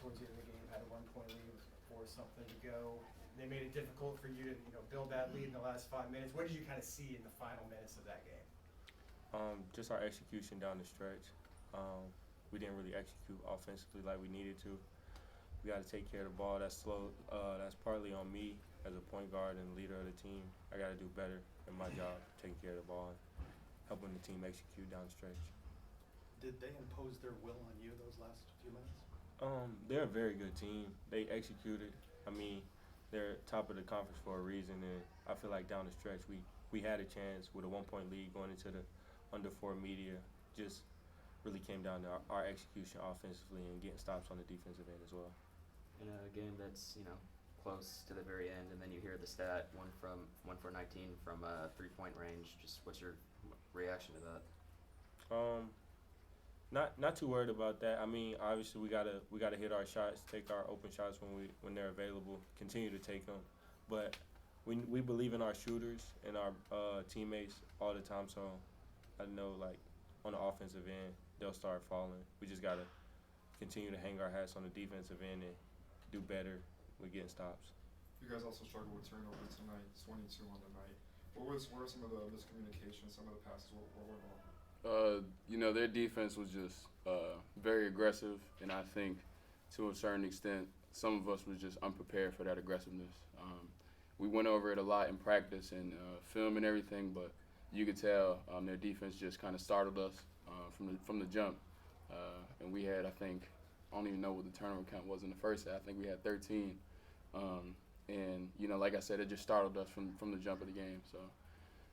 towards the end of the game, had a 1-point lead for something to go. They made it difficult for you to build that lead in the last 5 minutes. What did you kind of see in the final minutes of that game? Just our execution down the stretch. We didn't really execute offensively like we needed to. We got to take care of the ball. That's slow. That's partly on me as a point guard and leader of the team. I got to do better in my job, taking care of the ball and helping the team execute down the stretch. Did they impose their will on you those last few minutes? They're a very good team. They executed. I mean, they're top of the conference for a reason, and I feel like down the stretch we had a chance with a 1-point lead going into the under 4 media. Just really came down to our execution offensively and getting stops on the defensive end as well. In a game that's close to the very end, and then you hear the stat 1 for 19 from 3-point range. Just what's your reaction to that? Not too worried about that. I mean, obviously we gotta hit our shots, take our open shots when they're available, continue to take them. But we believe in our shooters and our teammates all the time. So I know like on the offensive end they'll start falling. We just gotta continue to hang our hats on the defensive end and do better with getting stops. You guys also struggled with turnovers tonight, 22 on the night. What were some of the miscommunications, some of the passes, what went wrong? Their defense was just very aggressive, and I think to a certain extent, some of us was just unprepared for that aggressiveness. We went over it a lot in practice and film and everything, but you could tell their defense just kind of startled us from the jump. And we had, I think, I don't even know what the turnover count was in the first half. I think we had 13. And like I said, it just startled us from the jump of the game. So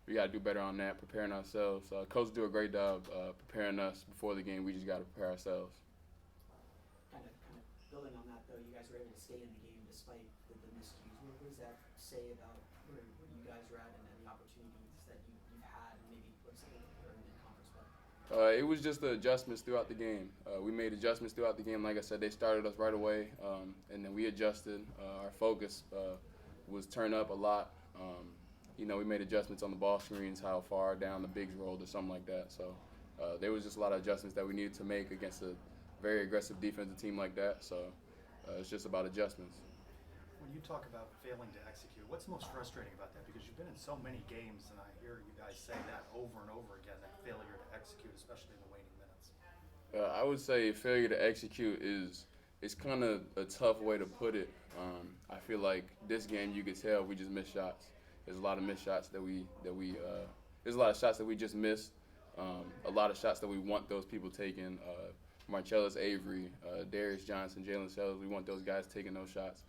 we got to do better on that, preparing ourselves. Coach do a great job preparing us before the game. We just got to prepare ourselves. Kind of building on that, though, you guys were able to stay in the game despite the miscues. What does that say about where you guys are at and the opportunities that you've had, and maybe what's in conference play? It was just the adjustments throughout the game. We made adjustments throughout the game. Like I said, they started us right away, and then we adjusted. Our focus was turned up a lot. We made adjustments on the ball screens, how far down the bigs rolled or something like that. So there was just a lot of adjustments that we needed to make against a very aggressive defensive team like that. So it's just about adjustments. When you talk about failing to execute, what's most frustrating about that? Because you've been in so many games, and I hear you guys say that over and over again, that failure to execute, especially in the waning minutes. I would say failure to execute is kind of a tough way to put it. I feel like this game you could tell we just missed shots. There's a lot of missed shots there's a lot of shots that we just missed. A lot of shots that we want those people taking. Marcellus Avery, Darius Johnson, Jalen Sellers, we want those guys taking those shots.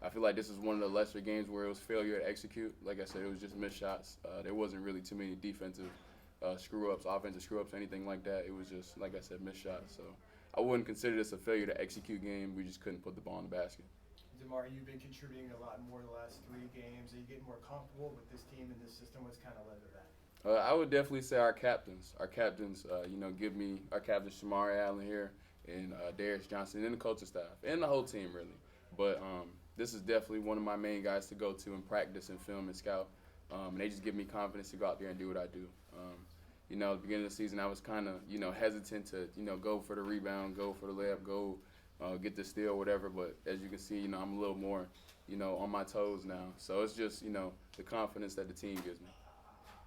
I feel like this is one of the lesser games where it was failure to execute. Like I said, it was just missed shots. There wasn't really too many defensive screw-ups, offensive screw-ups, anything like that. It was just, like I said, missed shots. So I wouldn't consider this a failure to execute game. We just couldn't put the ball in the basket. DeMarr, you've been contributing a lot more the last 3 games. Are you getting more comfortable with this team and this system? What's kind of led to that? I would definitely say our captains. Our captains, give me our captain Sheamarri Allen here and Darius Johnson and the coaching staff and the whole team really. But this is definitely one of my main guys to go to in practice and film and scout. And they just give me confidence to go out there and do what I do. At the beginning of the season, I was kind of, hesitant to, go for the rebound, go for the layup, go get the steal, whatever. But as you can see, I'm a little more, on my toes now. So it's just, the confidence that the team gives me.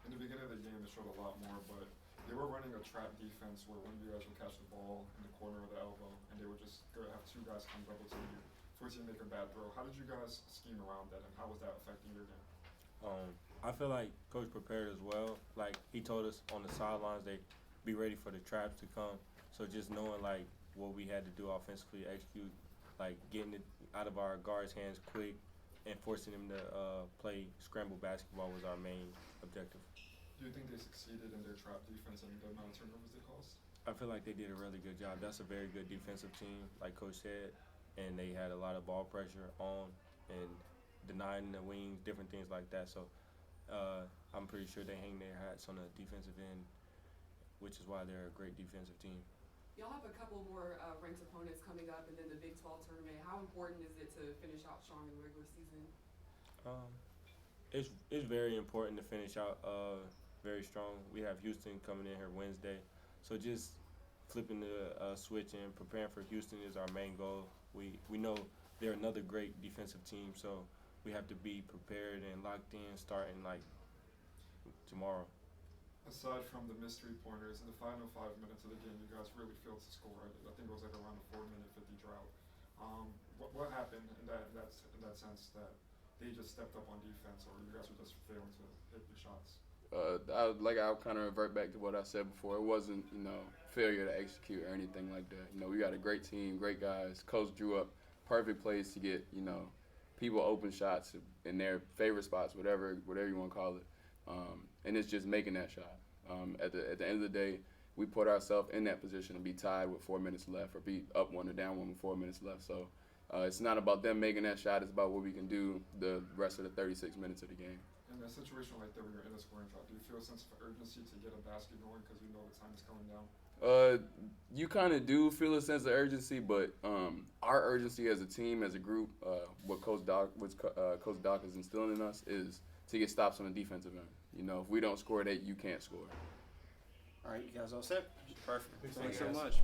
In the beginning of the game, it showed a lot more, but they were running a trap defense where one of you guys would catch the ball in the corner of the elbow, and they would just go have 2 guys come double team you, force you to make a bad throw. How did you guys scheme around that, and how was that affecting your game? I feel like Coach prepared as well. Like he told us on the sidelines, they be ready for the traps to come. So just knowing like what we had to do offensively, execute, like getting it out of our guards' hands quick, and forcing them to play scramble basketball was our main objective. Do you think they succeeded in their trap defense and the amount of turnovers they caused? I feel like they did a really good job. That's a very good defensive team, like Coach said, and they had a lot of ball pressure on and denying the wings, different things like that. So I'm pretty sure they hang their hats on the defensive end, which is why they're a great defensive team. Y'all have a couple more ranked opponents coming up, and then the Big 12 tournament. How important is it to finish out strong in the regular season? It's very important to finish out very strong. We have Houston coming in here Wednesday, so just flipping the switch and preparing for Houston is our main goal. We know they're another great defensive team, so we have to be prepared and locked in starting like tomorrow. Aside from the missed 3-pointers, in the final 5 minutes of the game, you guys really failed to score. I think it was like around a 4-minute 50 drought. What happened in that sense that they just stepped up on defense, or you guys were just failing to hit the shots? I'll kind of revert back to what I said before. It wasn't, failure to execute or anything like that. We got a great team, great guys. Coach drew up perfect plays to get, people open shots in their favorite spots, whatever you want to call it. And it's just making that shot. At the end of the day, we put ourselves in that position to be tied with 4 minutes left, or be up 1 or down 1 with 4 minutes left. So it's not about them making that shot. It's about what we can do the rest of the 36 minutes of the game. In a situation like that, when you're in a scoring drought, do you feel a sense of urgency to get a basket going because you know the time is coming down? You kind of do feel a sense of urgency, but our urgency as a team, as a group, what Coach Doc is instilling in us is to get stops on the defensive end. If we don't score that, you can't score. All right, you guys all set? Perfect. Thanks so guys. much.